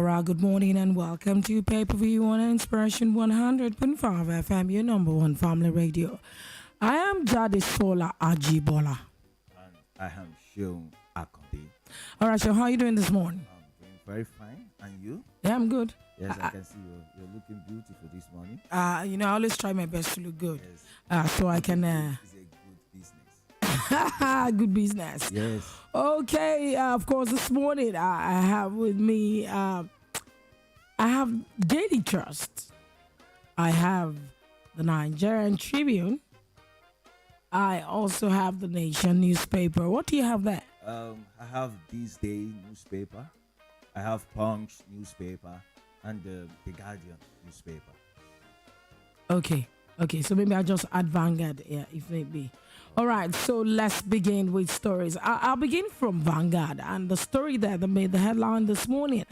All right, good morning and welcome to Pay Per View on Inspiration 100.5 FM, your number one family radio. I am Jadesola Ajibola. And I am Seun Akande. All right, so how are you doing this morning? I'm doing very fine. And you? Yeah, I'm good. Yes, I can see you're looking beautiful this morning. I always try my best to look good. Yes. So I can. It's a good business. Good business. Yes. Okay, of course, this morning I have with me, I have Daily Trust. I have the Nigerian Tribune. I also have the Nation newspaper. What do you have there? I have This Day newspaper. I have Punch newspaper and the Guardian newspaper. Okay, so maybe I'll just add Vanguard here, if need be. All right, so let's begin with stories. I'll begin from Vanguard and the story that made the headline this morning.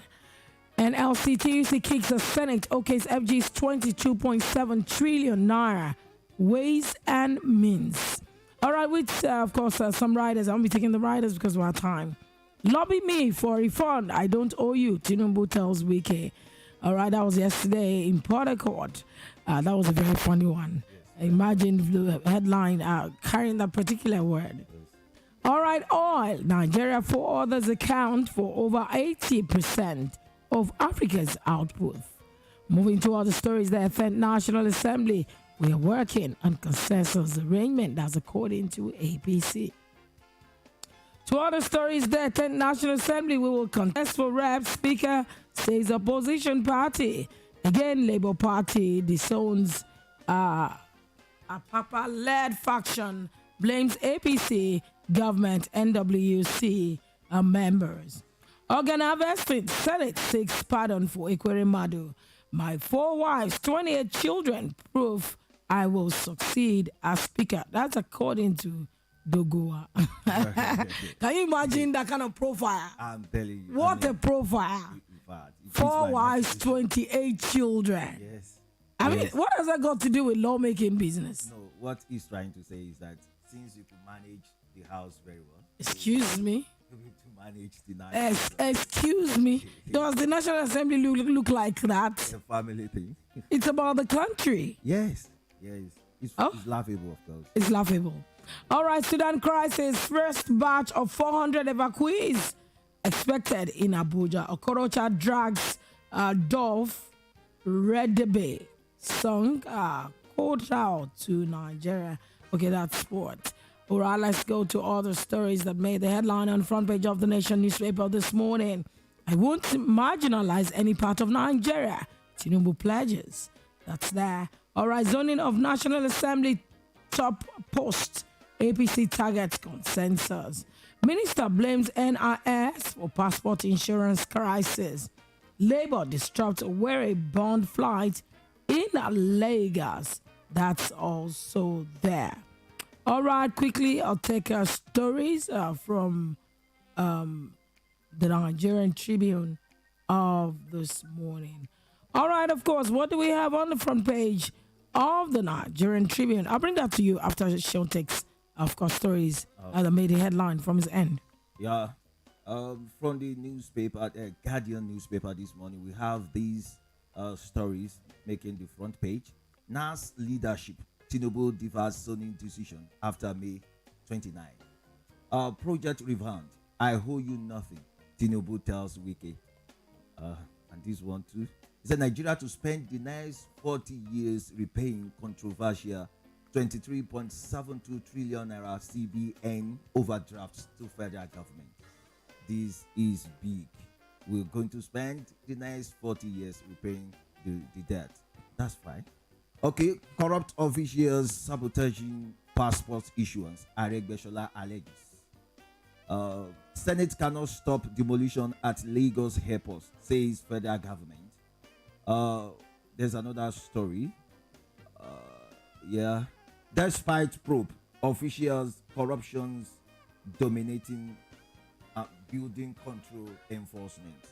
And LCTUC kicks the Senate, OK's FG's 22.7 trillion naira ways and means. All right, with, of course, some riders. I'll be taking the riders because of our time. Lobby me for a refund. I don't owe you, Tinubu tells Wike. All right, that was yesterday in Port Harcourt. That was a very funny one. Yes. Imagine the headline carrying that particular word. Yes. All right, oil. Nigeria for others account for over 80% of Africa's output. Moving to other stories, the 10th National Assembly, we are working on consensus arrangement. That's according to APC. To other stories, the 10th National Assembly, we will contest for rep. Speaker says opposition party. Again, Labour Party disowns a Papa-led faction, blames APC, government, NWC members. Organ harvesting, Senate seeks pardon for Ekweremadu. My 4 wives, 28 children, proof I will succeed as speaker. That's according to Dogoa. Can you imagine that kind of profile? I'm telling you. What a profile. 4 wives, 28 children. Yes. I mean, what has that got to do with lawmaking business? No, what he's trying to say is that since you could manage the house very well. Excuse me? You need to manage the national. Excuse me? Does the National Assembly look like that? It's a family thing. It's about the country. Yes. It's laughable, of course. It's laughable. All right, Sudan crisis. First batch of 400 evacuees expected in Abuja. Okorocha drags Dove Redebe song called out to Nigeria. Okay, that's sport. All right, let's go to other stories that made the headline on the front page of the Nation newspaper this morning. I won't marginalize any part of Nigeria. Tinubu pledges. That's there. All right, zoning of National Assembly top post. APC targets consensus. Minister blames NIS for passport insurance crisis. Labour disrupts weary bond flight in Lagos. That's also there. All right, quickly, I'll take stories from the Nigerian Tribune of this morning. All right, of course, what do we have on the front page of the Nigerian Tribune? I'll bring that to you after Sean takes, of course, stories that made a headline from his end. Yeah. From the newspaper, Guardian newspaper this morning, we have these stories making the front page. NAS leadership, Tinubu differs zoning decision after May 29. Project revamped, I owe you nothing, Tinubu tells Wike. And this one too. He said Nigeria to spend the next 40 years repaying controversial 23.72 trillion naira CBN overdrafts to federal government. This is big. We're going to spend the next 40 years repaying the debt. That's fine. Okay, corrupt officials sabotaging passport issuance. Jadesola alleges. Senate cannot stop demolition at Lagos airport, says federal government. There's another story. Despite probe, officials corruptions dominating building control enforcement.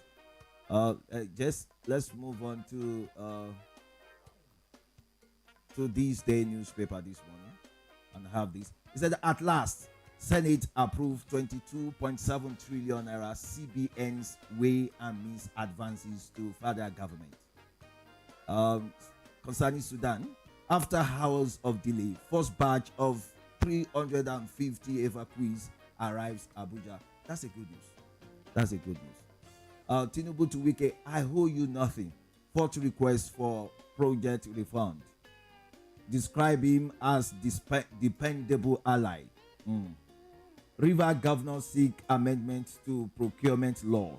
Just let's move on to This Day newspaper this morning and have this. It said at last Senate approved 22.7 trillion naira CBN's way and means advances to federal government. Concerning Sudan, after hours of delay, first batch of 350 evacuees arrives Abuja. That's a good news. That's a good news. Tinubu to Wike, I owe you nothing. Fourth request for project refund. Describe him as dependable ally. River governor seek amendments to procurement law.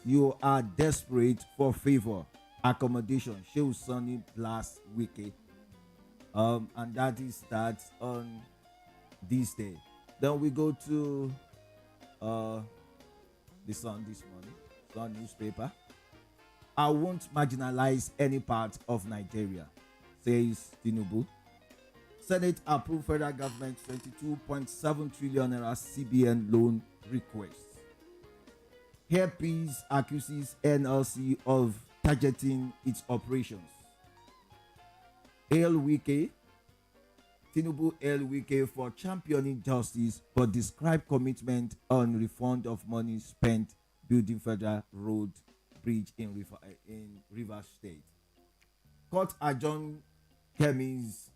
You are desperate for favor. Accommodation. Shehu Sunny blast Wike. And that is that on this day. Then we go to the Sun this morning. Sun newspaper. I won't marginalize any part of Nigeria, says Tinubu. Senate approved federal government 22.7 trillion naira CBN loan request. Hairpiece accuses NLC of targeting its operations. Hail Wike. Tinubu hail Wike for championing justice but describe commitment on refund of money spent building federal road bridge in Rivers State. Court adjourned Kemi's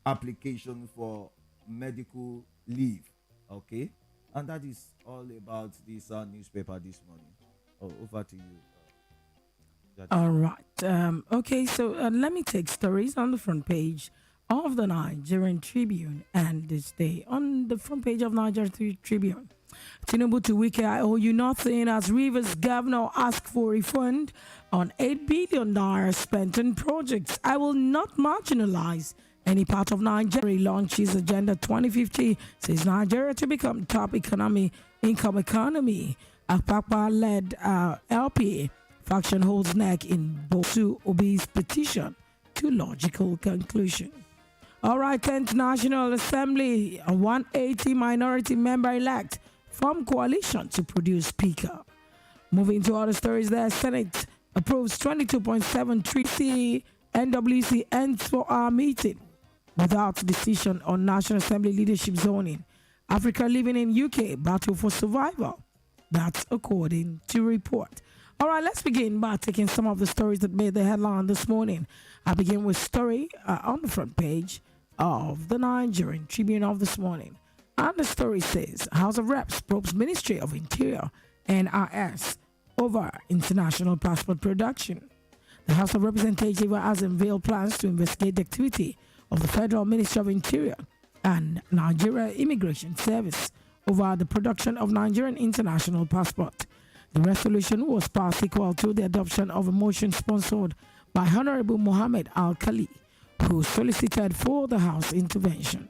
application for medical leave. Okay, and that is all about this newspaper this morning. Oh, over to you. All right. Okay, so let me take stories on the front page of the Nigerian Tribune and this day. On the front page of Nigerian Tribune, Tinubu to Wike, I owe you nothing as Rivers governor asked for refund on $8 billion spent on projects. I will not marginalize any part of Nigeria. Launches Agenda 2050, says Nigeria to become top income economy. Akpakpa-led LPA faction holds neck in Bosu Obi's petition to logical conclusion. All right, 10th National Assembly, a 180 minority member elect from coalition to produce speaker. Moving to other stories there, Senate approves 22.7 trillion. NWC ends for our meeting without decision on National Assembly leadership zoning. Africa living in UK battle for survival. That's according to report. All right, let's begin by taking some of the stories that made the headline this morning. I begin with story on the front page of the Nigerian Tribune of this morning. And the story says, House of Reps probes Ministry of Interior, NRS, over international passport production. The House of Representatives has unveiled plans to investigate the activity of the Federal Ministry of Interior and Nigeria Immigration Service over the production of Nigerian international passport. The resolution was passed equal to the adoption of a motion sponsored by Honorable Mohammed Al-Khali, who solicited for the House intervention.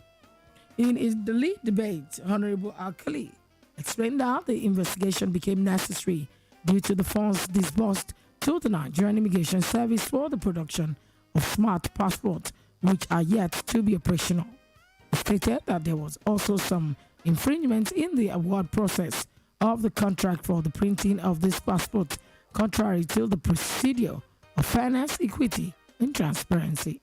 In the lead debate, Honorable Al-Khali explained that the investigation became necessary due to the funds disbursed to the Nigerian Immigration Service for the production of smart passports, which are yet to be operational. He stated that there was also some infringement in the award process of the contract for the printing of this passport, contrary to the procedure of fairness, equity, and transparency.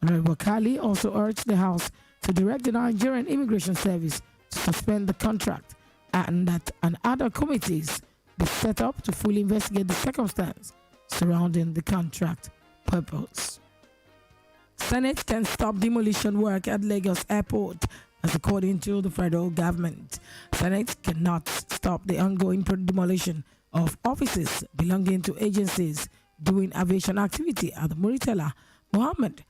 Honorable Kali also urged the House to direct the Nigerian Immigration Service to suspend the contract and that other committees be set up to fully investigate the circumstance surrounding the contract purpose. Senate can stop demolition work at Lagos Airport, as according to the federal government. Senate cannot stop the ongoing demolition of offices belonging to agencies doing aviation activity at the Muritala Mohammed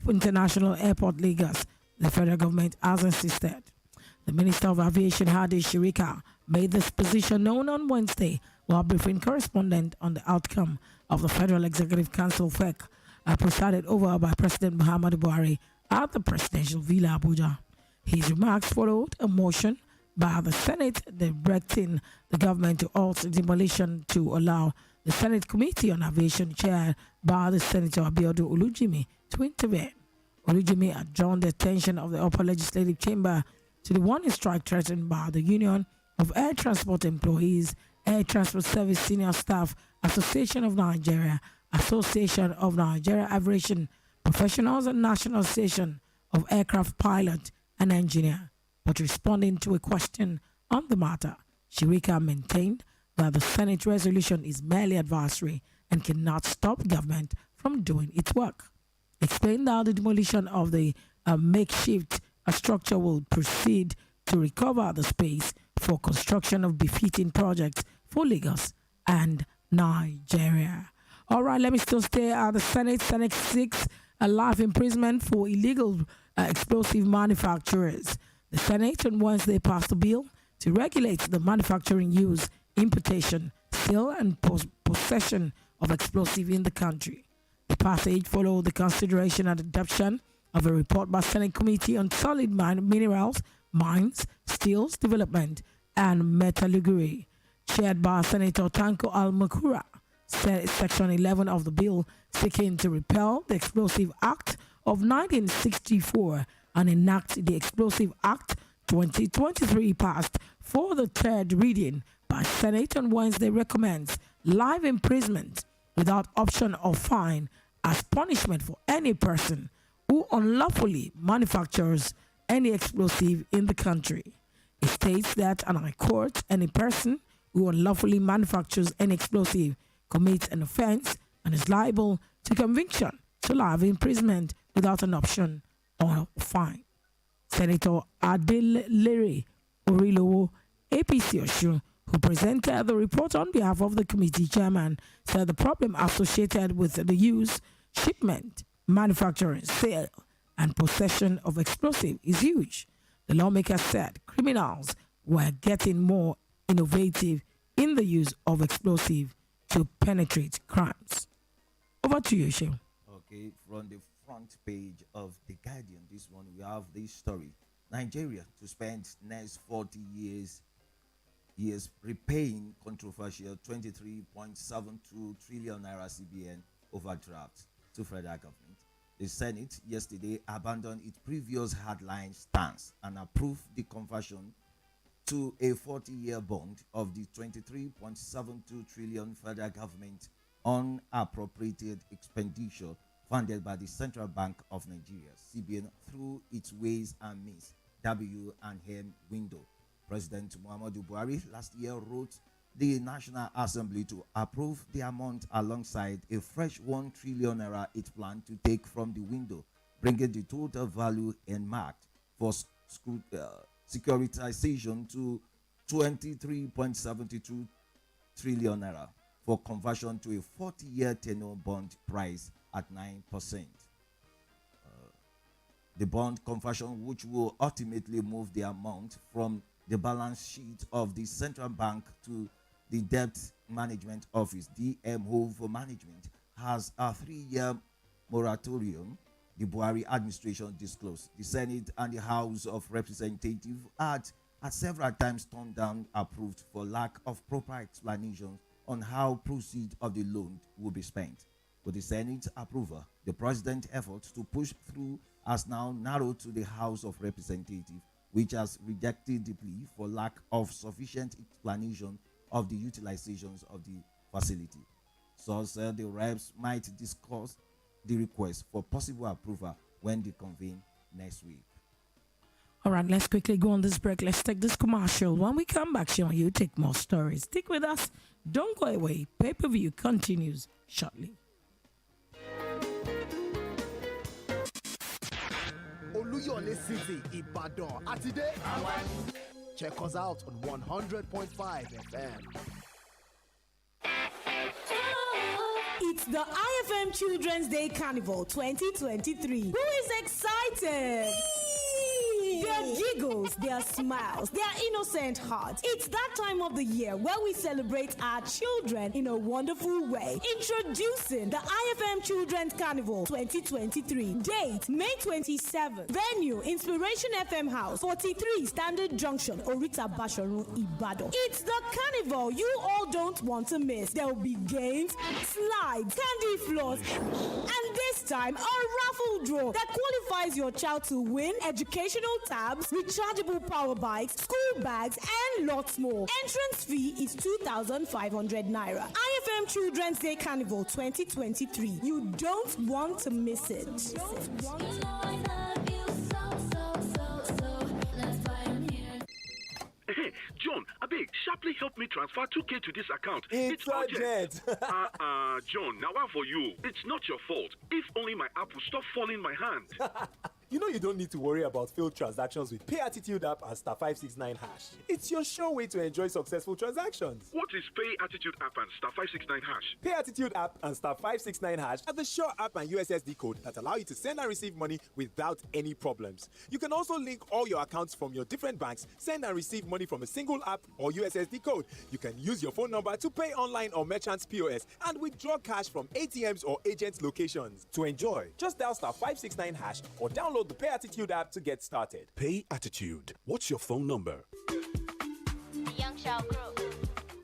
International Airport, Lagos, the federal government has insisted. The Minister of Aviation, Hadi Shirika, made this position known on Wednesday while briefing correspondent on the outcome of the Federal Executive Council FEC, presided over by President Muhammadu Buhari at the Presidential Villa, Abuja. His remarks followed a motion by the Senate directing the government to halt demolition to allow the Senate Committee on Aviation, chaired by the Senator Abiodun Olujimi, to intervene. Olujimi had drawn the attention of the upper legislative chamber to the warning strike threatened by the Union of Air Transport Employees, Air Transport Service Senior Staff Association of Nigeria, Association of Nigeria Aviation Professionals, and National Association of Aircraft Pilots an engineer. But responding to a question on the matter, Shirika maintained that the Senate resolution is merely advisory and cannot stop government from doing its work. Explained how the demolition of the makeshift structure will proceed to recover the space for construction of befitting projects for Lagos and Nigeria. All right, let me still stay at the Senate. Senate 6, a life imprisonment for illegal explosive manufacturers. The Senate on Wednesday passed a bill to regulate the manufacturing, use, importation, sale, and possession of explosive in the country. The passage followed the consideration and adoption of a report by Senate Committee on Solid Minerals, Mines, Steels Development, and Metallurgy, chaired by Senator Tanko Al-Makura. Section 11 of the bill seeking to repeal the Explosive Act of 1964 and enact the Explosive Act 2023 passed for the third reading by Senate on Wednesday recommends life imprisonment without option of fine as punishment for any person who unlawfully manufactures any explosive in the country. It states that, and I quote, any person who unlawfully manufactures any explosive commits an offense and is liable to conviction to life imprisonment without an option or fine. Senator Adelere Orilowo, APC Osun, who presented the report on behalf of the committee chairman, said the problem associated with the use, shipment, manufacturing, sale, and possession of explosive is huge. The lawmaker said criminals were getting more innovative in the use of explosive to penetrate crimes. Over to you, Shem. Okay, from the front page of The Guardian this morning, we have this story. Nigeria to spend next 40 years repaying controversial 23.72 trillion naira CBN overdraft to federal government. The Senate yesterday abandoned its previous hardline stance and approved the conversion to a 40-year bond of the 23.72 trillion federal government unappropriated expenditure funded by the Central Bank of Nigeria, CBN, through its Ways and Means W&M window. President Muhammadu Buhari last year wrote the National Assembly to approve the amount alongside a fresh 1 trillion naira it planned to take from the window, bringing the total value earmarked for securitization to 23.72 trillion naira for conversion to a 40-year tenure bond price at 9%. The bond conversion, which will ultimately move the amount from the balance sheet of the central bank to the Debt Management Office, DMO for management, has a 3-year moratorium, the Buhari administration disclosed. The Senate and the House of Representatives had several times turned down approved for lack of proper explanation on how proceeds of the loan will be spent. With the Senate approval, the president's efforts to push through has now narrowed to the House of Representatives, which has rejected the plea for lack of sufficient explanation of the utilizations of the facility. So said the reps might discuss the request for possible approval when they convene next week. All right, let's quickly go on this break. Let's take this commercial. When we come back, Sean, you take more stories. Stick with us. Don't go away. Pay-per-view continues shortly. Oluyole City, Ibadan. And today, check us out on 100.5 FM. It's the IFM Children's Day Carnival 2023. Who is excited? Their giggles, their smiles, their innocent hearts. It's that time of the year where we celebrate our children in a wonderful way. Introducing the IFM Children's Carnival 2023. Date, May 27th. Venue, Inspiration FM House, 43 Standard Junction, Orita Basharun, Ibadan. It's the carnival you all don't want to miss. There will be games, slides, candy floors, and this time, a raffle draw that qualifies your child to win educational tabs, rechargeable power bikes, school bags, and lots more. Entrance fee is 2,500 naira. IFM Children's Day Carnival 2023. You don't want to miss it. help me transfer 2K to this account. It's urgent. John, now one for you. It's not your fault. If only my app will stop falling my hand. You know you don't need to worry about failed transactions with Pay Attitude app and star 569 hash. It's your sure way to enjoy successful transactions. What is Pay Attitude app and star 569 hash? Pay Attitude app and star 569 hash are the sure app and USSD code that allow you to send and receive money without any problems. You can also link all your accounts from your different banks, send and receive money from a single app or USSD code. You can use your phone number to pay online or merchants POS and withdraw cash from ATMs or agents' locations. To enjoy, just dial star 569 hash or download the Pay Attitude app to get started. Pay Attitude. What's your phone number? The young shall grow.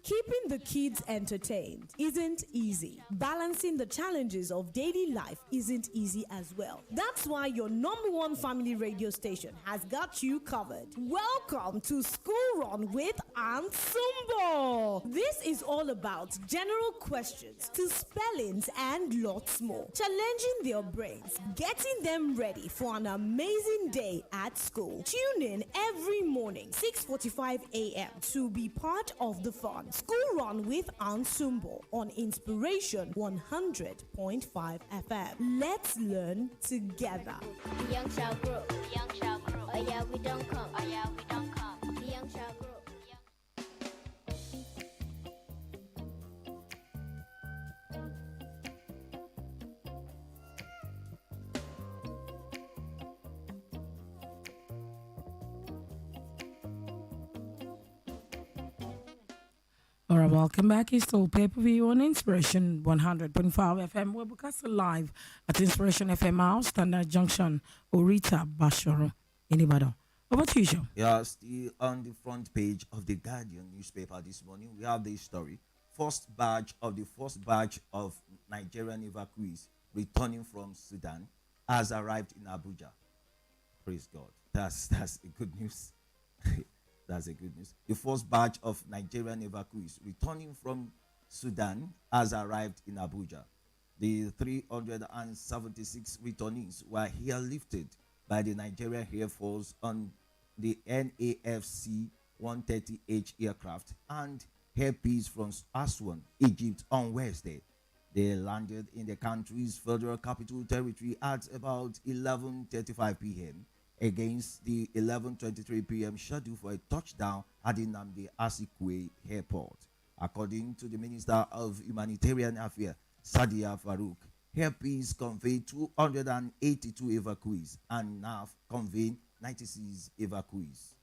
Keeping the kids entertained isn't easy. Balancing the challenges of daily life isn't easy as well. That's why your number one family radio station has got you covered. Welcome to School Run with Aunt Sumbo. This is all about general questions to spellings and lots more. Challenging their brains, getting them ready for an amazing day at school. Tune in every morning, 6:45 a.m. to be part of the fun. School Run with Aunt Sumbo on Inspiration 100.5 FM. Let's learn together. The young shall grow. The young shall grow. Oh yeah, we don't come. Oh yeah, we don't come. The young shall grow. All right, welcome back. It's still pay-per-view on Inspiration 100.5 FM. We're broadcasting live at Inspiration FM House, Standard Junction, Orita, Bashoro, in Ibadan. Over to you, Sean. Yeah, still on the front page of the Guardian newspaper this morning, we have this story. First batch of Nigerian evacuees returning from Sudan has arrived in Abuja. Praise God. That's a good news. That's a good news. The first batch of Nigerian evacuees returning from Sudan has arrived in Abuja. The 376 returnees were airlifted by the Nigerian Air Force on the NAFC 130H aircraft and airpiece from Aswan, Egypt on Wednesday. They landed in the country's federal capital territory at about 11:35 p.m. against the 11:23 p.m. schedule for a touchdown at the Nnamdi Azikiwe Airport. According to the Minister of Humanitarian Affairs, Sadiya Farouk, airpiece conveyed 282 evacuees and NAF conveyed 96 evacuees.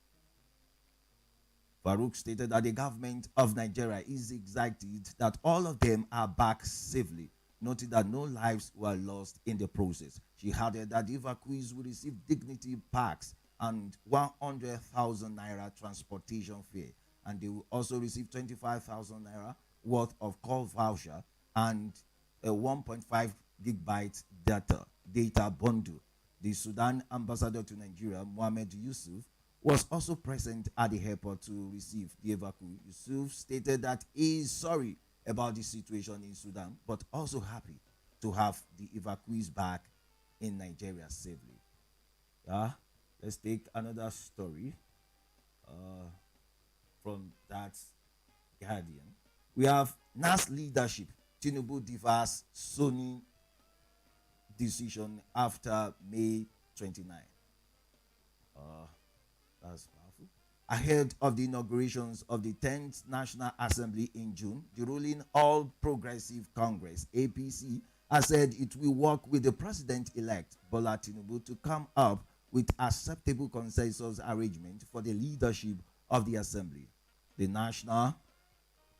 Farouk stated that the government of Nigeria is excited that all of them are back safely, noting that no lives were lost in the process. She added that the evacuees will receive dignity packs and 100,000 naira transportation fare, and they will also receive 25,000 naira worth of call voucher and a 1.5 gigabyte data bundle. The Sudan ambassador to Nigeria, Mohammed Yusuf, was also present at the airport to receive the evacuee. Yusuf stated that he is sorry about the situation in Sudan, but also happy to have the evacuees back in Nigeria safely. Let's take another story from that Guardian. We have NAS leadership. Tinubu differs Sony decision after May 29. That's powerful. Ahead of the inaugurations of the 10th National Assembly in June, the ruling All Progressive Congress, APC, has said it will work with the president-elect, Bola Tinubu, to come up with acceptable consensus arrangement for the leadership of the assembly. The national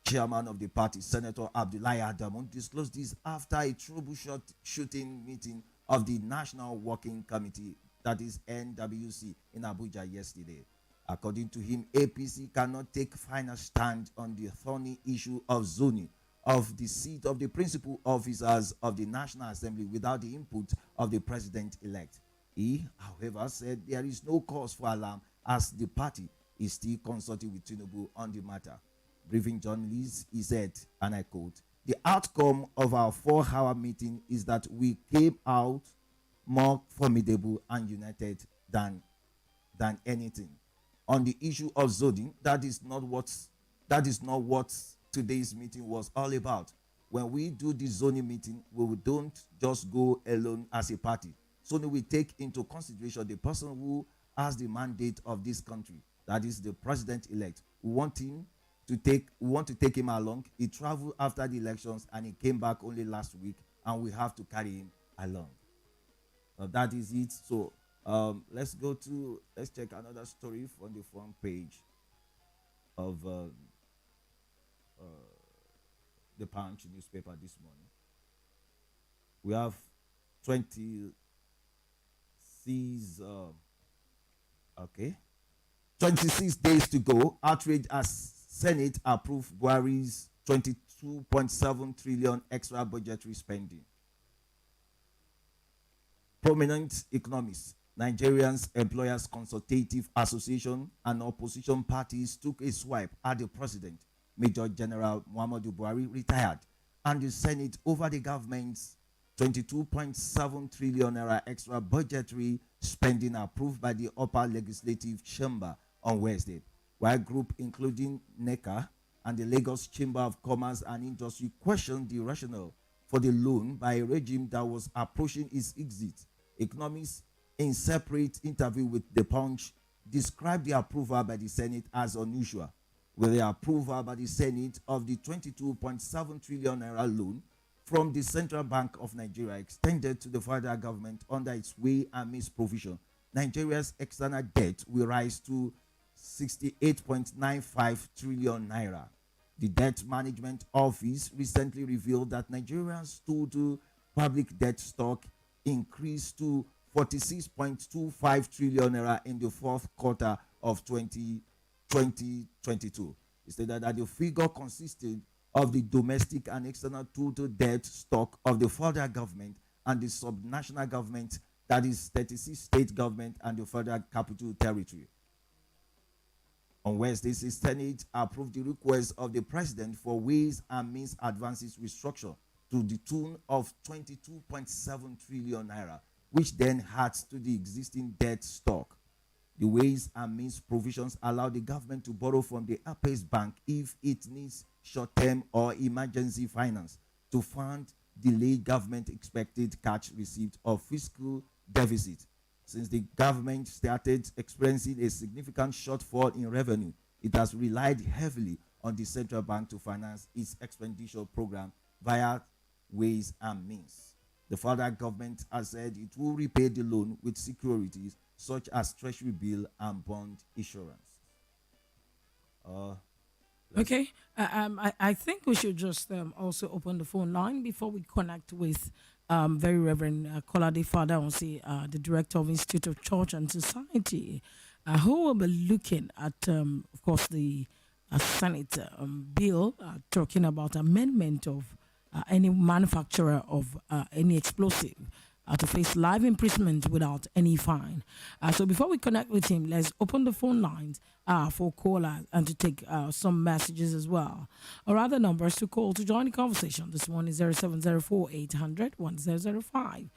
chairman of the party, Senator Abdullahi Adamu, disclosed this after a troubleshooting meeting of the National Working Committee, that is NWC, in Abuja yesterday. According to him, APC cannot take final stand on the thorny issue of zoning of the seat of the principal officers of the National Assembly without the input of the president-elect. He, however, said there is no cause for alarm as the party is still consulting with Tinubu on the matter. Briefing journalists, he said, and I quote, "The outcome of our 4-hour meeting is that we came out more formidable and united than anything. On the issue of zoning, that is not what that is not what today's meeting was all about. When we do the zoning meeting, don't just go alone as a party. So we take into consideration the person who has the mandate of this country, that is the president-elect. We want to take him along. He traveled after the elections and he came back only last week, and we have to carry him along. That is it. So let's check another story from the front page of the Punch newspaper this morning. We have 26 days to go. Outrage as Senate approved Buhari's 22.7 trillion extra budgetary spending. Prominent economists, Nigerians Employers Consultative Association, and opposition parties took a swipe at the president, Major General Muhammadu Buhari, retired, and the Senate over the government's 22.7 trillion naira extra budgetary spending approved by the upper legislative chamber on Wednesday, while group including NECA and the Lagos Chamber of Commerce and Industry questioned the rationale for the loan by a regime that was approaching its exit. Economists, in separate interview with The Punch, described the approval by the Senate as unusual, with the approval by the Senate of the 22.7 trillion naira loan from the Central Bank of Nigeria extended to the federal government under its way and means provision. Nigeria's external debt will rise to 68.95 trillion naira. The Debt Management Office recently revealed that Nigeria's total public debt stock increased to 46.25 trillion naira in the fourth quarter of 2022. It stated that the figure consisted of the domestic and external total debt stock of the federal government and the subnational government, that is 36 state government and the federal capital territory. On Wednesday, the Senate approved the request of the president for Ways and Means Advances restructure to the tune of 22.7 trillion naira, which then adds to the existing debt stock. The Ways and Means provisions allow the government to borrow from the Apex Bank if it needs short-term or emergency finance to fund delayed government expected cash receipt of fiscal deficit. Since the government started experiencing a significant shortfall in revenue, it has relied heavily on the central bank to finance its expenditure program via Ways and Means. The federal government has said it will repay the loan with securities such as treasury bill and bond issuance. Okay, I think we should just also open the phone line before we connect with very Reverend Kolade Father Onsi, the Director of Institute of Church and Society, who will be looking at, of course, the Senate bill talking about amendment of any manufacturer of any explosive to face life imprisonment without any fine. So before we connect with him, let's open the phone lines for callers and to take some messages as well. Or other numbers to call to join the conversation. This one is 0704 800 1005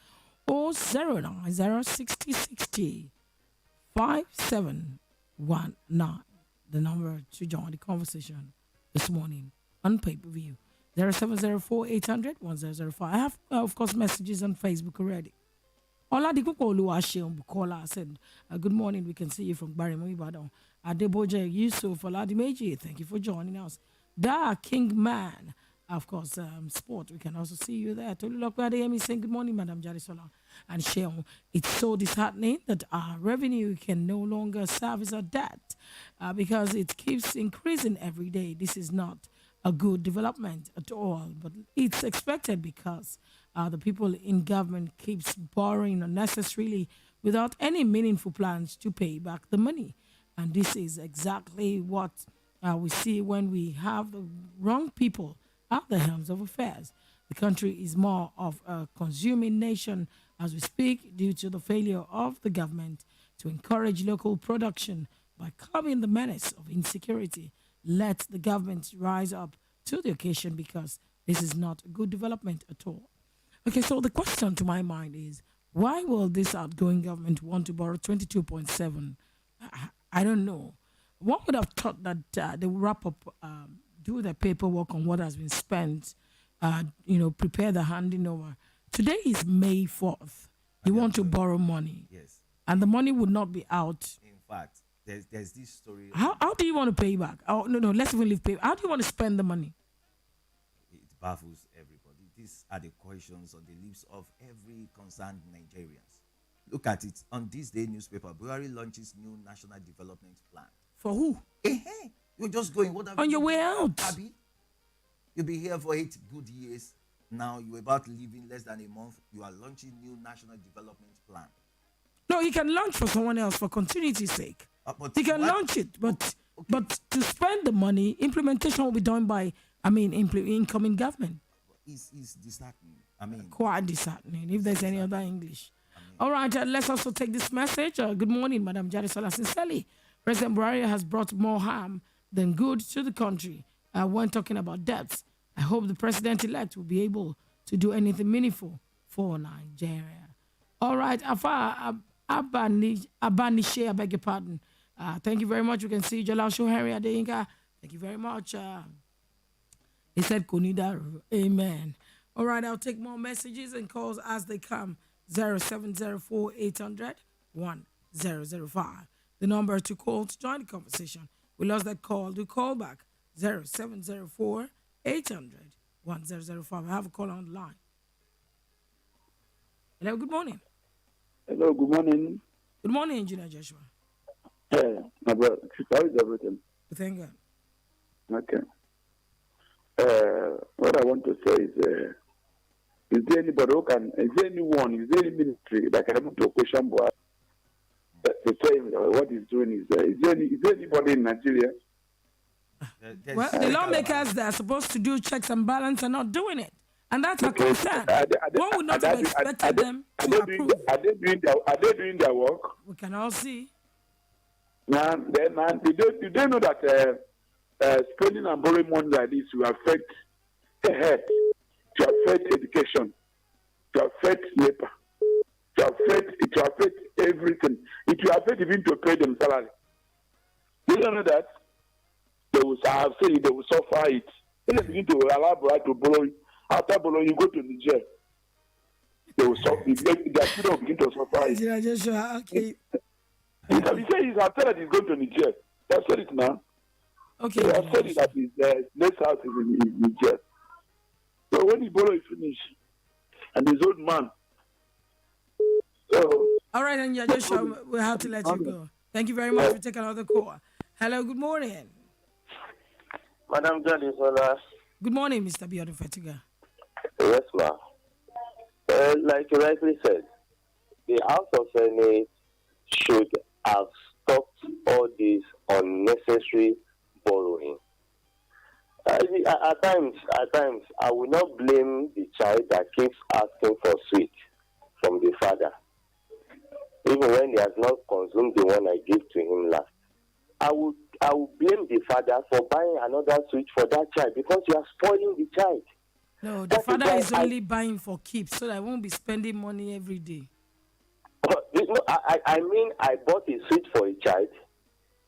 or 090 5719. The number to join the conversation this morning on pay-per-view. 0704 800 1005. I have, of course, messages on Facebook already. Oladipupo Oluwaseun Bukola said, good morning, we can see you from Barimo, Ibadan. Adeboje Yusuf Oladimeji, thank you for joining us. Da King Man, of course, sport, we can also see you there. Tolulokwe Adeyemi saying, good morning, Madam Jadesola and Seun. It's so disheartening that our revenue can no longer service our debt because it keeps increasing every day. This is not a good development at all, but it's expected because the people in government keeps borrowing unnecessarily without any meaningful plans to pay back the money. And this is exactly what we see when we have the wrong people at the helms of affairs. The country is more of a consuming nation as we speak due to the failure of the government to encourage local production by curbing the menace of insecurity. Let the government rise up to the occasion because this is not a good development at all. Okay, so the question to my mind is, why will this outgoing government want to borrow 22.7? I don't know. One would have thought that they will wrap up, do the paperwork on what has been spent, prepare the handing over. Today is May 4th. You want to borrow money, Yes. and the money would not be out. In fact, there's this story. How do you want to pay back? Oh, no, let's even leave pay. How do you want to spend the money? It baffles everybody. These are the questions on the lips of every concerned Nigerians. Look at it. On this day newspaper, Buhari launches new national development plan. For who? You're just going. What have On you your been way doing, out. Abi? You'll be here for 8 good years. Now you're about to leave in less than a month. You are launching new national development plan. No, he can launch for someone else for continuity's sake. But He can what- launch it, but Okay. but to spend the money, implementation will be done by, incoming government. Is disheartening. I mean, Quite disheartening, if there's any other English. All right, let's also take this message. Good morning, Madam Jadesola. Sincerely, President Buhari has brought more harm than good to the country when talking about debts. I hope the president-elect will be able to do anything meaningful for Nigeria. All right, Afa Abanishe, I beg your pardon. Thank you very much. We can see Jalal Shohari Adeyinka. Thank you very much. He said, Konidaru. Amen. All right, I'll take more messages and calls as they come. 0704 800 1005. The number to call to join the conversation. We lost that call. Do call back. 0704 800 1005. I have a call on the line. Hello, good morning. Hello, good morning. Good morning, Engineer Joshua. Yeah, my brother. How is everything? Thank God. Okay. What I want to say is there anybody who can, is there any ministry that can able to question Buhari to say what he's doing is there anybody in Nigeria? Well, the lawmakers that are supposed to do checks and balance are not doing it. And that's a concern. One would not have expected them to approve. Are they doing their work? We can all see. Now, do they know that spending and borrowing money like this will affect the health, to affect education, to affect labor, it will affect everything. It will affect even to pay them salary. You don't know that? They will suffer it. They begin to allow Buhari to borrow. After borrowing, you go to Niger. They will suffer. Their children will begin to suffer it. Yeah, Joshua, okay. He said he's after that he's going to Niger. That's said it now. Okay. They have said that his next house is in Niger. So when he borrow, he finish. And his old man. So, all right, and yeah, Joshua, we'll have to let you go. Thank you very much for taking another call. Hello, good morning. Madam Jadesola. Good morning, Mr. Biodun Fetiga. Yes, ma'am. Like you rightly said, the House of Senate should have stopped all this unnecessary borrowing. At times, I will not blame the child that keeps asking for sweet from the father, even when he has not consumed the one I gave to him last. I will blame the father for buying another sweet for that child because you are spoiling the child. No, the father is only buying for keeps, so that I won't be spending money every day. I mean, I bought a sweet for a child.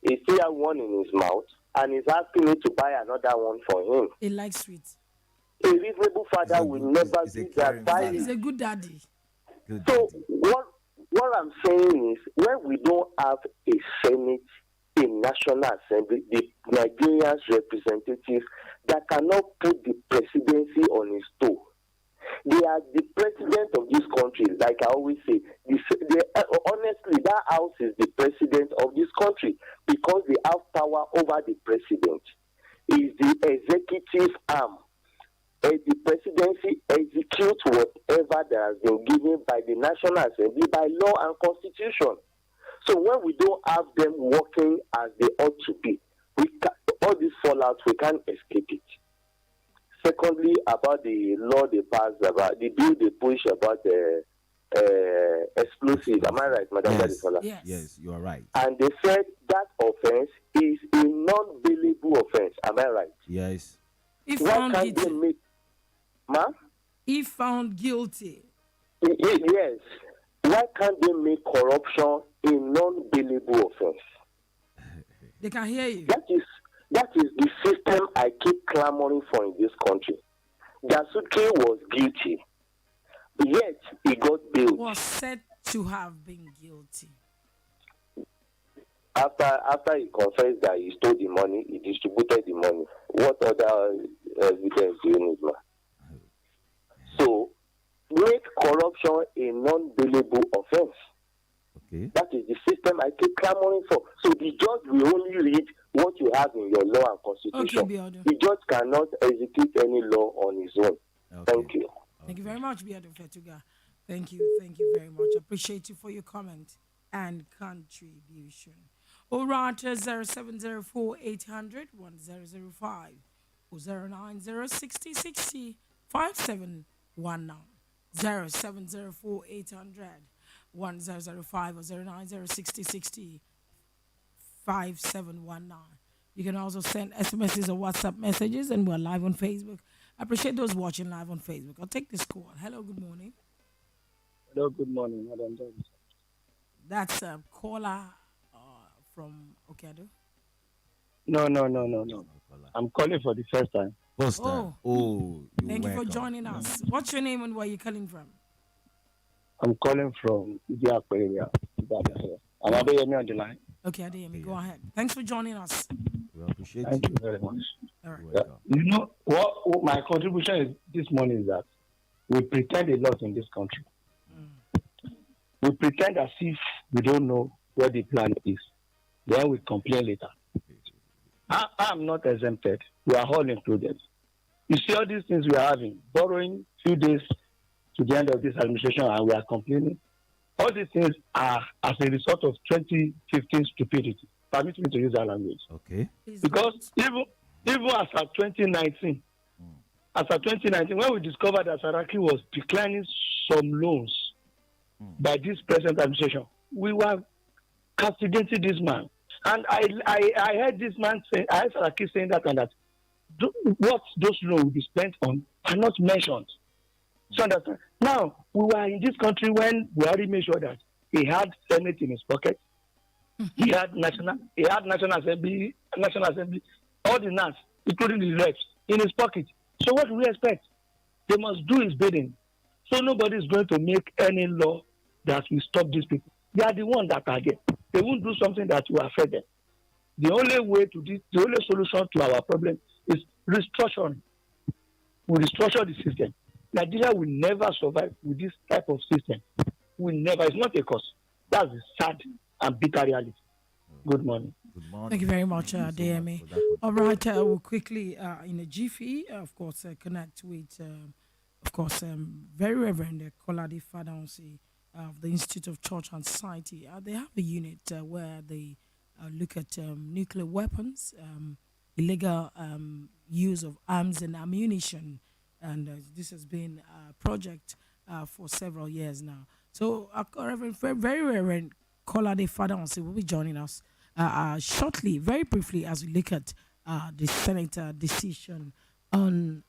He still has one in his mouth, and he's asking me to buy another one for him. He likes sweets. A reasonable father will never do that. He's a good daddy. So what I'm saying is, when we don't have a Senate, a National Assembly, the Nigerians representatives that cannot put the presidency on his toe. They are the president of this country, like I always say. Honestly, that house is the president of this country because they have power over the president. Is the executive arm. The presidency executes whatever that has been given by the National Assembly by law and constitution. So when we don't have them working as they ought to be, all these fallouts, we can't escape it. Secondly, about the law they passed, about the bill they push about the explosive. Am I right, Madam Jadesola? Yes, you are right. And they said that offense is a non-bailable offense. Am I right? Yes. If Why found can't guilty. they make, ma'am? If found guilty. Yes. Why can't they make corruption a non-bailable offense? They can hear you. That is the system I keep clamoring for in this country. Dasuki was guilty, yet he got bailed. Was said to have been guilty. After he confessed that he stole the money, he distributed the money. What other evidence do you need, man? So, make corruption a non-bailable offense. Okay. That is the system I keep clamoring for. So the judge will only read what you have in your law and constitution. Okay, Biodo. The judge cannot execute any law on his own. Okay. Thank you. Thank you very much, Biodo Fetuga. Thank you very much. Appreciate you for your comment and contribution. All right, 0704 800 1005 or 090 60 5719. 0704 800 1005 or 090 60 5719. You can also send SMSs or WhatsApp messages, and we're live on Facebook. I appreciate those watching live on Facebook. I'll take this call. Hello, good morning. Hello, good morning, Madam Jones. That's a caller from Okado. No. I'm calling for the first time. First time. Oh, thank you for joining us. What's your name and where are you calling from? I'm calling from Idiakwe area. I'm Adeyemi on the line. Okay, Adeyemi, go ahead. Thanks for joining us. We appreciate Thank you very much. All right. You know what my contribution is this morning is that we pretend a lot in this country. We pretend as if we don't know what the plan is. Then we complain later. I'm not exempted. We are all included. You see all these things we are having, borrowing few days to the end of this administration, and we are complaining. All these things are as a result of 2015 stupidity. Permit me to use that language. Okay. Because even as of 2019, when we discovered that Saraki was declining some loans by this present administration, we were castigating this man. And I heard this man say, I heard Saraki saying that and that. What those loans will be spent on are not mentioned. So understand? Now, we were in this country when Buhari made sure that he had Senate in his pocket. He had National Assembly, all the NAS, including the reps, in his pocket. So what do we expect? They must do his bidding. So nobody is going to make any law that will stop these people. They are the ones that are there. They won't do something that will affect them. The only way to this, the only solution to our problem is restructuring. We restructure the system. Nigeria will never survive with this type of system. Will never. It's not a cause. That's the sad and bitter reality. Good morning. Good morning. Thank you very much, DMA. All right, we'll quickly, in a jiffy, of course, connect with, very Reverend Kolade Fadonsi of the Institute of Church and Society. They have a unit where they look at nuclear weapons, illegal use of arms and ammunition, and this has been a project for several years now. So, very Reverend Kolade Fadonsi will be joining us shortly, very briefly, as we look at the Senate decision on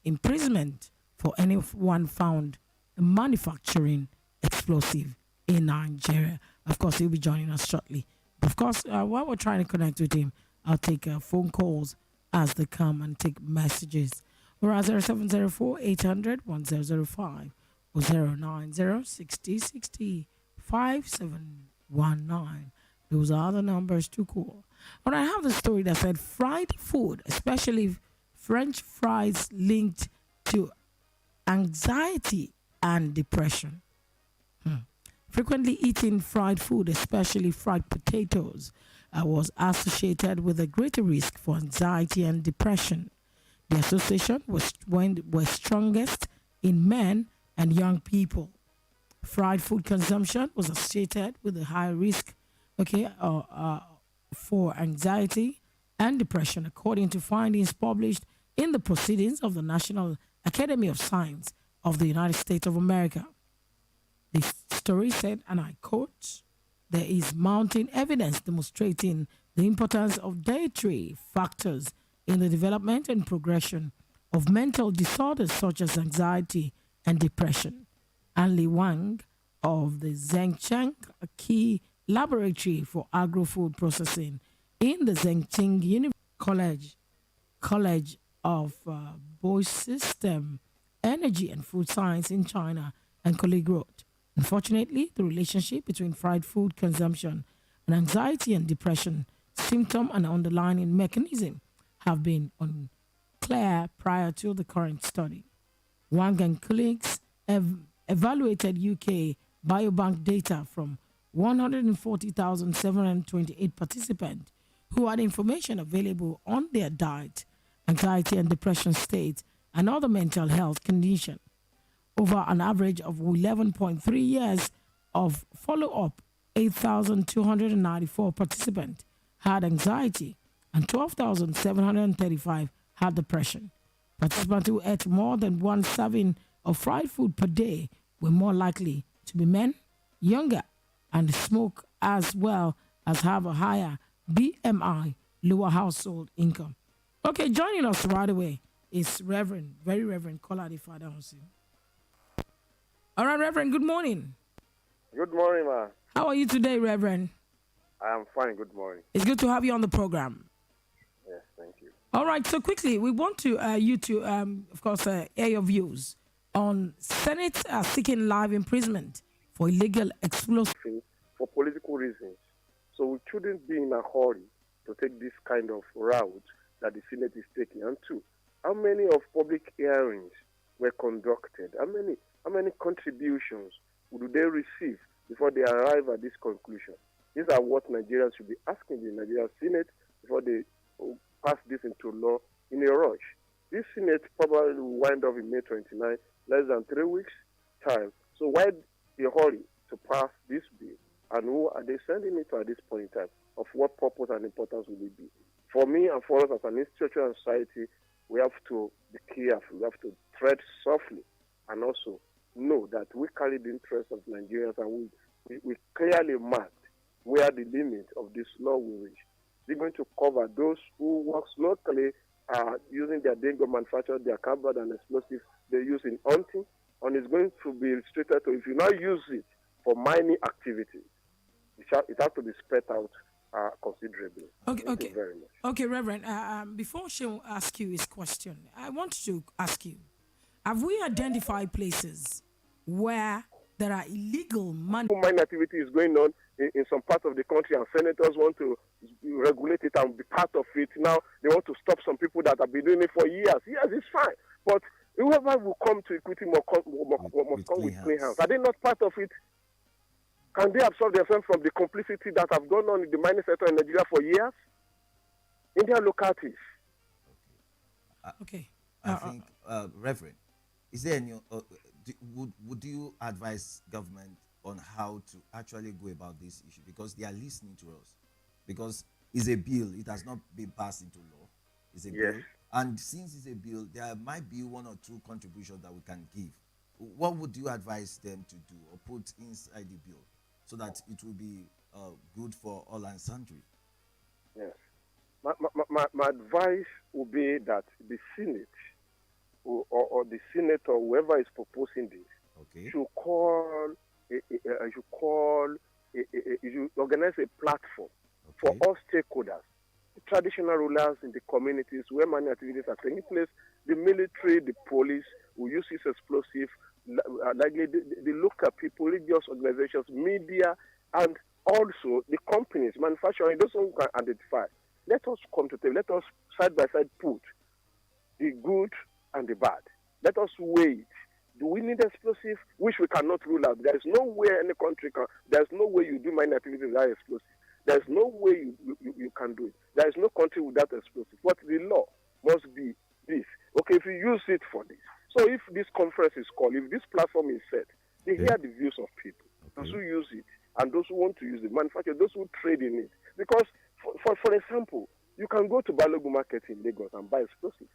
imprisonment for anyone found manufacturing explosive in Nigeria. Of course, he'll be joining us shortly. Of course, while we're trying to connect with him, I'll take phone calls as they come and take messages. We're at 0704 800 1005 or 090 60 60 5719. Those are the numbers to call. But I have the story that said fried food, especially French fries, linked to anxiety and depression. Frequently eating fried food, especially fried potatoes, was associated with a greater risk for anxiety and depression. The association was strongest in men and young people. Fried food consumption was associated with a high risk, for anxiety and depression, according to findings published in the Proceedings of the National Academy of Science of the United States of America. The story said, and I quote, "There is mounting evidence demonstrating the importance of dietary factors in the development and progression of mental disorders such as anxiety and depression." Anli Wang of the Zhengcheng Key Laboratory for Agro-Food Processing in the Zhengqing College of Biosystem, Energy and Food Science in China, and colleague wrote, unfortunately, the relationship between fried food consumption and anxiety and depression, symptom and underlying mechanism have been unclear prior to the current study. Wang and colleagues have evaluated UK biobank data from 140,728 participants who had information available on their diet, anxiety and depression state, and other mental health conditions. Over an average of 11.3 years of follow-up, 8,294 participants had anxiety and 12,735 had depression. Participants who ate more than one serving of fried food per day were more likely to be men, younger, and smoke, as well as have a higher BMI, lower household income. Okay, joining us right away is Very Reverend Kolade Fadahunsi. All right, Reverend, good morning. Good morning, ma. How are you today, Reverend? I am fine. Good morning. It's good to have you on the program. Yes, thank you. All right, so quickly, we want to you to, of course, air your views on Senate seeking life imprisonment for illegal explosives. For political reasons. So we shouldn't be in a hurry to take this kind of route that the Senate is taking. And two, how many of public hearings were conducted? How many contributions do they receive before they arrive at this conclusion? These are what Nigerians should be asking the Nigerian Senate before they pass this into law in a rush. This Senate probably will wind up in May 29, less than 3 weeks' time. So why the hurry to pass this bill? And who are they sending it to at this point in time? Of what purpose and importance will it be? For me and for us as an institutional society, we have to be careful. We have to tread softly and also know that we carry the interests of Nigerians and we clearly marked where the limit of this law will reach. They're going to cover those who work locally using their dingo manufacture, their carbon and explosives they use in hunting, and it's going to be restricted to if you now use it for mining activities. It has to be spread out considerably. Okay, Thank you very much. Okay, Reverend, before she will ask you his question, I want to ask you, have we identified places where there are illegal mining activity is going on in some parts of the country and senators want to regulate it and be part of it? Now they want to stop some people that have been doing it for years. Yes, it's fine. But whoever will come to equity must come with clean hands. Are they not part of it? Can they absolve themselves from the complicity that have gone on in the mining sector in Nigeria for years? In their localities. Okay. I think, Reverend, is there any, would you advise government on how to actually go about this issue? Because they are listening to us. Because it's a bill, it has not been passed into law. It's a bill. And since it's a bill, there might be one or two contributions that we can give. What would you advise them to do or put inside the bill so that it will be good for all and sundry? Yes. My advice would be that the Senate or the senator, whoever is proposing this, should organize a platform for all stakeholders, traditional rulers in the communities where many activities are taking place, the military, the police who use this explosive, like the local people, religious organizations, media, and also the companies, manufacturing, those who can identify. Let us come to table. Let us side by side put the good and the bad. Let us weigh it. Do we need explosive? Which we cannot rule out. There is no way any country can. There is no way you do mining activities without explosive. There is no way you can do it. There is no country without explosive. But the law must be this. Okay, if you use it for this. So if this conference is called, if this platform is set, they hear the views of people. Those who use it and those who want to use it, manufacture, those who trade in it. Because, for example, you can go to Balogun Market in Lagos and buy explosives.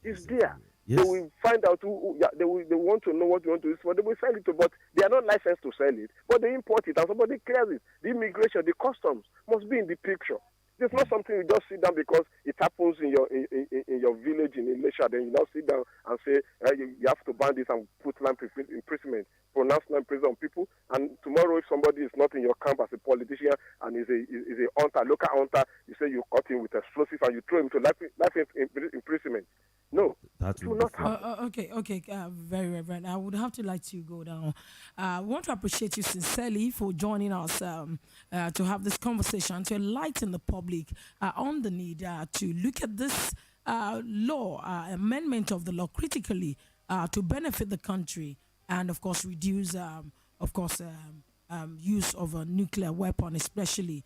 It's there. Yes. They will find out they want to know what you want to use for. They will sell it to, but they are not licensed to sell it. But they import it and somebody clears it. The immigration, the customs must be in the picture. It's not something you just sit down because it happens in your village in Elisha. Then you now sit down and say you have to ban this and put land imprisonment, pronounce land prison on people. And tomorrow, if somebody is not in your camp as a politician and is a hunter, local hunter, you say you caught him with explosive and you throw him to life imprisonment. No, That it will will be not fair. happen. Okay, very reverend. I would have to let you go down. I want to appreciate you sincerely for joining us to have this conversation, to enlighten the public on the need to look at this law, amendment of the law critically to benefit the country and, of course, reduce, use of a nuclear weapon, especially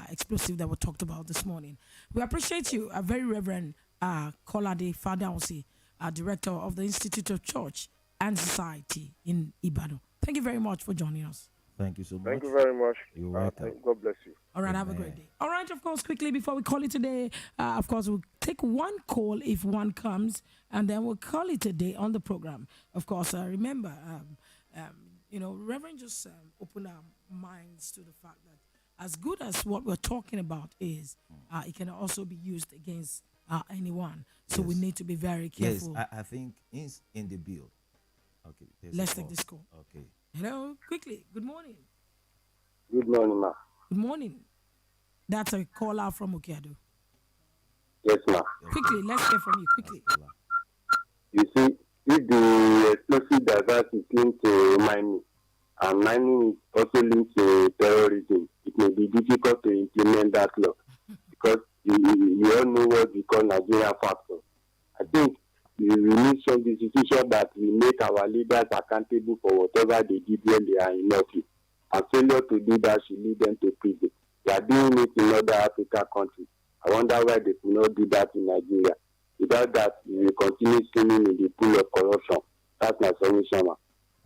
explosive that we talked about this morning. We appreciate you, very reverend Kolade Fadausi, Director of the Institute of Church and Society in Ibadan. Thank you very much for joining us. Thank you so much. Thank you very much. You're welcome. God bless you. All right, have a great day. All right, of course, quickly before we call it today, of course, we'll take one call if one comes, and then we'll call it a day on the program. Of course, remember, Reverend just opened our minds to the fact that as good as what we're talking about is, it can also be used against anyone. So we need to be very careful. Yes, I think it's in the bill. Okay. Let's take this call. Okay. Hello, quickly. Good morning. Good morning, ma. Good morning. That's a caller from Okeado. Yes, ma. Quickly, let's hear from you. Quickly. You see, if the explosive device is linked to mining, and mining is also linked to terrorism, it may be difficult to implement that law because you all know what we call Nigerian factor. I think we need some institution that will make our leaders accountable for whatever they did when they are in office. And failure to do that should lead them to prison. They are doing it in other African countries. I wonder why they could not do that in Nigeria. Without that, we will continue swimming in the pool of corruption. That's my solution, ma.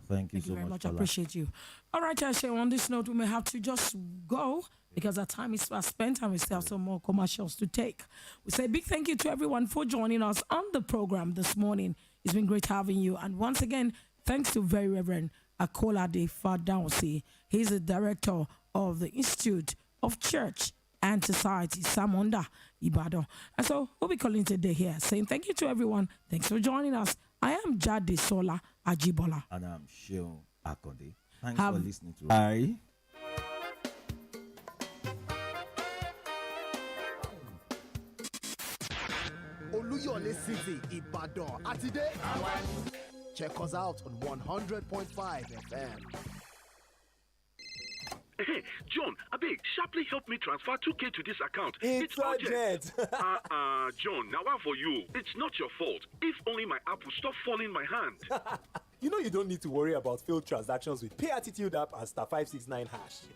Thank you so very much. I Kola. appreciate you. All right, Ashe, on this note, we may have to just go because our time is fast spent and we still have some more commercials to take. We say a big thank you to everyone for joining us on the program this morning. It's been great having you. And once again, thanks to very Reverend Akolade Fadausi. He's the director of the Institute of Church and Society, Samonda, Ibadan. And so we'll be calling today here, saying thank you to everyone. Thanks for joining us. I am Jadesola Ajibola. And I'm Seun Akande. Thanks for listening to us. Bye. Oluyole City, Ibadan. And today, check us out on 100.5 FM. Hey, John, abeg, sharply help me transfer 2K to this account. It's urgent. John, now one for you. It's not your fault. If only my app will stop falling my hand. You know you don't need to worry about failed transactions with Pay Attitude app and *569#.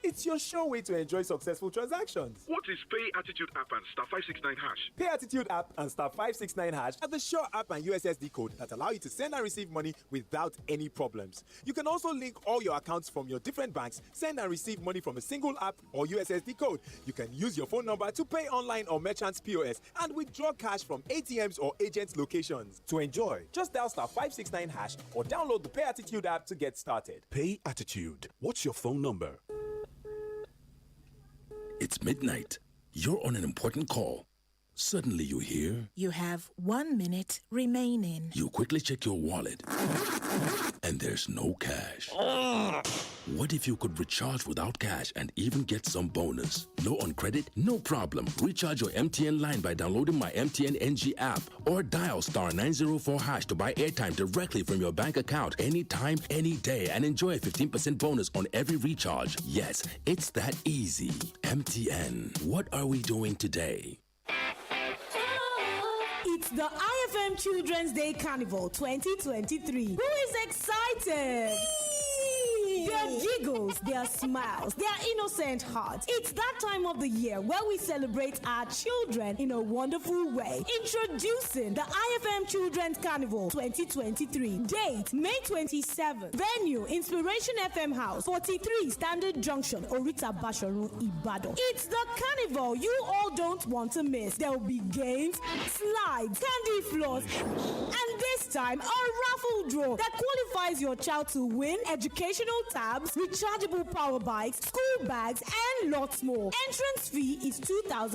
It's your sure way to enjoy successful transactions. What is Pay Attitude app and *569#? Pay Attitude app and *569# are the sure app and USSD code that allow you to send and receive money without any problems. You can also link all your accounts from your different banks, send and receive money from a single app or USSD code. You can use your phone number to pay online or merchants POS and withdraw cash from ATMs or agents' locations. To enjoy, just dial *569# or download the Pay Attitude app to get started. Pay Attitude. What's your phone number? It's midnight. You're on an important call. Suddenly you hear... You have 1 minute remaining. You quickly check your wallet. And there's no cash. What if you could recharge without cash and even get some bonus? Low on credit? No problem. Recharge your MTN line by downloading my MTN NG app or dial *904# to buy airtime directly from your bank account anytime, any day, and enjoy a 15% bonus on every recharge. Yes, it's that easy. MTN. What are we doing today? It's the IFM Children's Day Carnival 2023. Who is excited? Their giggles, their smiles, their innocent hearts. It's that time of the year where we celebrate our children in a wonderful way. Introducing the IFM Children's Carnival 2023. Date, May 27th. Venue, Inspiration FM House, 43 Standard Junction, Orita Basharu, Ibadan. It's the carnival you all don't want to miss. There will be games, slides, candy floors, and this time, a raffle draw that qualifies your child to win educational tabs, rechargeable power bikes, school bags, and lots more. Entrance fee is 2,000